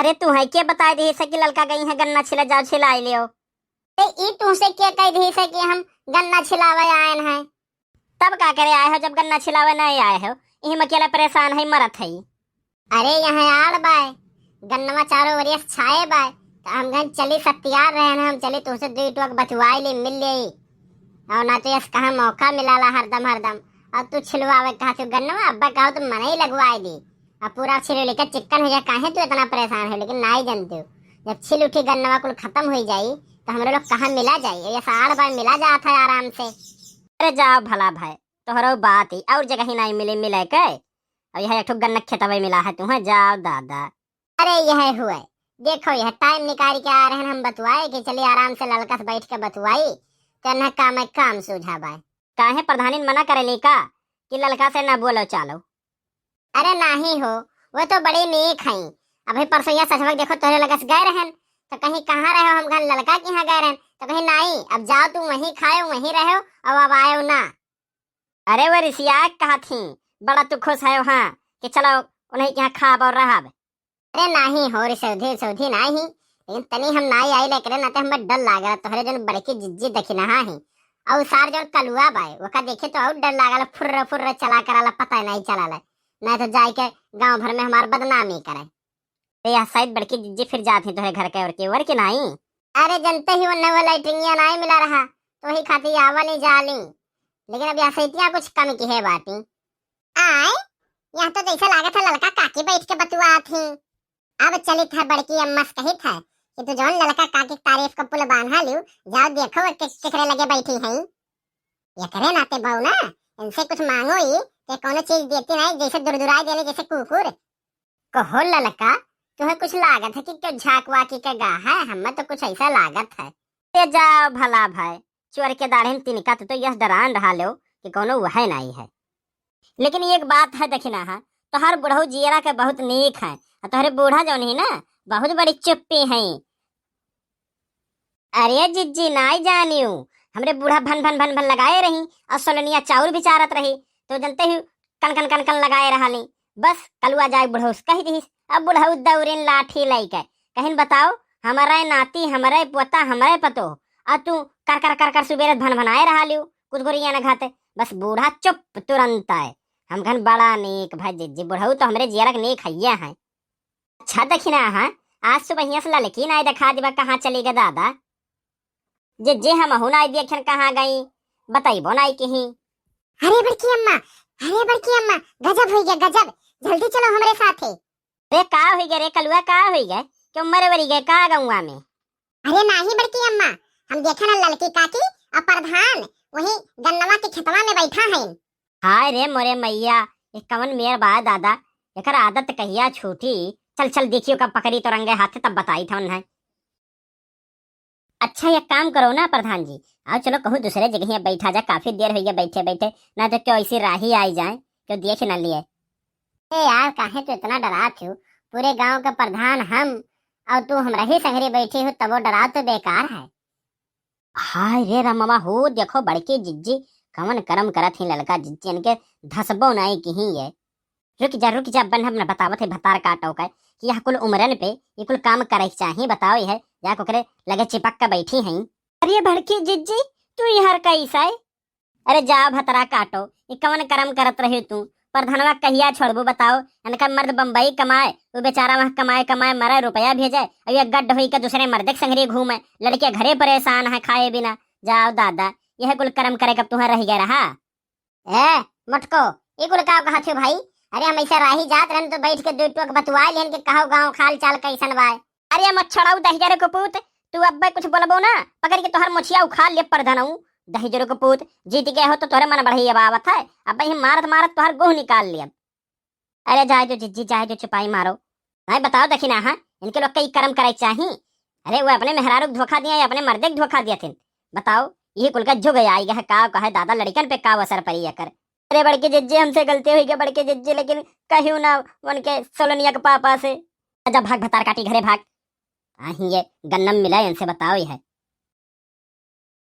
अरे तू है के बताए दी से कि लड़का गई है गन्ना छिला, जाओ छिलाई लियो। ई तू से के कह दी से कि हम गन्ना छिलावे आए हैं? तब का करे आए हो जब गन्ना छिलावे नहीं आए हो? यही में अकेला परेशान है, मरत है। अरे यहाँ आड़ बाय गन्नवा चारों ओरिया छाए बाय, तो हम गन चली सब तैयार रहे हैं, हम चली तुझसे दो टोक बतवाई ली मिल ली और ना तो यस कहा मौका मिलाला हरदम हरदम। अब तू छिलवावे कहा तू गन्नवा, अब्बा कहा तो मन ही लगवाई दी। अब पूरा छिल लेकर चिकन हो जाए, काहे तू इतना परेशान है? लेकिन ना ही जानते हो जब छिल उठी गन्नवा कुल खत्म हो जाई तो हम लोग कहाँ मिला जाये? ये साड़ बार मिला जाता है आराम से। अरे जाओ भला भाई, तोहरो बात ही और जगह ही नहीं मिले मिले के, और यह एक गन्ना खेतवे मिला है तुम्हें, जाओ दादा। अरे यह हुए देखो, यह टाइम निकाल के आ रहे हैं, हम बतवाए कि चलिए आराम से लड़का से बैठ के बतवाई करना काम है, काम सूझा बाय। काहे प्रधानी मना करे का कि लड़का से ना बोलो चालो? अरे नहीं हो, वो तो बड़ी नेक है। अभी परसों या सचवक देखो तोरे लगा से गए रहन, तो कहीं कहाँ रहे हो? हम घर लड़का के यहाँ गए रहन, तो कहीं नहीं। अब जाओ तुम वहीं खाओ वहीं रहो, अब आयो ना। अरे वो रिसिया कहा थी बड़ा तू खुश है हाँ कि चलो उन्हें यहाँ खाब और रहा। अरे नहीं हो रे सौधी सौधी नहीं, लेकिन तनी हम नहीं आई लेकर ना तो हमें डर लागल तोहरे जन बड़की जिज्जी देखी ना ही, और सार जो कलुआ बाय वो का देखे तो और डर लागल, फुर्र फुर्र चला कराला, पता नहीं चला नहीं तो जाए के गांव भर में हमार बदनामी करे। यह शायद बड़की जिज्जी फिर जाती तुम्हारे घर के और के नहीं। अरे जनते ही वो नवा लाइटिंगिया नहीं मिला रहा तो ही खाती आवा नहीं जाली, लेकिन अब यहाँ सैतिया कुछ कम की है बाती। आए यहाँ तो जैसा लागत है लड़का काकी बैठ के बतुआ थी। अब चली था बड़की अम्मा से कही था कि तू जौन लड़का काकी तारीफ का पुल बांधा लियो, जाओ देखो केकरे लगे बैठी है। ये करे नाते बहु ना, इनसे कुछ मांगो ही ते कोनो चीज देती नहीं, जैसे दुरदुराई देने जैसे कुकुर। कहो लड़का तुम्हें कुछ लागत है कि क्यों झाकवा की के गा है? हमें तो कुछ ऐसा लागत है। ते जाओ भला भाई, चोर के दाढ़े तिनका तो यस डरान रहा लो कि कोनो वह नहीं है। लेकिन एक बात है देखना है, तो हर बुढ़ऊ जियरा के बहुत नेक है, तोहरे बूढ़ा जौन ही ना बहुत बड़ी चुप्पी है। अरे जिज्जी नाई जानियो, हमरे बूढ़ा भन भन भन भन लगाए रही और सोलनिया चाउर भी चारत रही, तो जनते ही कन कन कन कन लगाए रहा। बस कलुआ जाए बुढ़ऊ कही दी, अब बुढ़ऊ दौड़ेन लाठी लेके कहीं बताओ हमारा नाती हमारे पोता हमारे पतो, और तू कर कर कर कर सुबेरे भन भनाए रहा लियो कुछ गोरिया न घाते। बस बूढ़ा चुप तुरंत आए। हम घन बड़ा नेक भाई जिज्जी, बुढ़ऊ तो हमरे जियरक नेक हैया है। अच्छा देखी ना हाँ, आज सुबह से लड़की नहीं दिखा दिबा, कहाँ चली गए दादा? जिज्जी हम हूं नहीं देखन कहाँ गई बताइबो नहीं कहीं। अरे बड़की अम्मा, अरे बड़की अम्मा, गजब हो गया गजब, जल्दी चलो हमारे साथ। अरे का हो गया रे कलुआ, का हो गया? क्यों मरे वरी गए का गौवा में? अरे नहीं बड़की अम्मा, हम देखे ना लड़की काकी और प्रधान वही गन्नवा के खेतवा में बैठा है। हाय रे मोरे मैया, ये कवन मेर बा दादा, एकर आदत कहिया छूटी? चल चल देखियो कब पकड़ी तो रंगे हाथे तब बताई था उन्हें। अच्छा एक काम करो ना प्रधान जी, आओ चलो कहूँ दूसरे जगह बैठा जा, काफी देर हो गया बैठे बैठे, ना तो क्यों ऐसी राही आई जाए क्यों देख न लिए। यार काहे तो इतना डरा थी? पूरे गांव का प्रधान हम और तू हमरा ही संगरी बैठी हो, तब वो डरा तो बेकार है। हाय रे रममा हो देखो बड़की जिज्जी कवन करम करत ही लड़का जिज्जी इनके धसबो नहीं कहीं। ये रुक जा बन हम बतावत है भतार काटो का कि यह कुल उम्रन पे ये कुल काम करे चाहिए। बताओ यह या कोकरे लगे चिपक के बैठी हैं। अरे भड़की जिज्जी तू यार कैसा है? अरे जा भतरा काटो, ये कवन करम करत रहे तू? प्रधानवा कहिया छोड़बू बताओ? इनका मर्द बम्बई कमाए, वो बेचारा वहाँ कमाए कमाए मरे रुपया भेजे, और ये गड्ढ हुई के दूसरे मर्द के संगरी घूमे, लड़के घरे परेशान है खाए बिना। जाओ दादा यह कुल करम करे कब तुम्हारा रह गया रहा? ए मटको ये कुल का कहा थे भाई? अरे हम ऐसा राही जात रहन तो बैठ के दो टोक बतवा लेन के कहो गांव खाल चाल कैसन बाय। अरे मत छड़ाऊ दहिजरे को पूत, तू अब कुछ बोलबो ना पकड़ के तोहर मुछिया उखाड़ ले प्रधानऊ। दहिजरे को पूत जीत गए हो तो तोहरे मन बढ़ी आवत है, अब ही मारत मारत तोहर गोह निकाल लिया। अरे जाए जो जिज्जी जाए जो चिपाई मारो। नहीं बताओ दखिना हाँ इनके लोग कई कर्म करे चाहिए। अरे वो अपने मेहरारू को धोखा दिया या अपने मर्दे को धोखा दिया थे? बताओ ये कुल का जुग आई गया का कहे दादा लड़कन पे का असर पड़ी कर। अरे बड़के जिज्जी हमसे गलती हुई गया बड़के जिज्जी, लेकिन कहूँ ना उनके सोलनिया के पापा से। जब भाग भतार काटी घरे भाग, ये गन्नम मिला इनसे बताओ। यह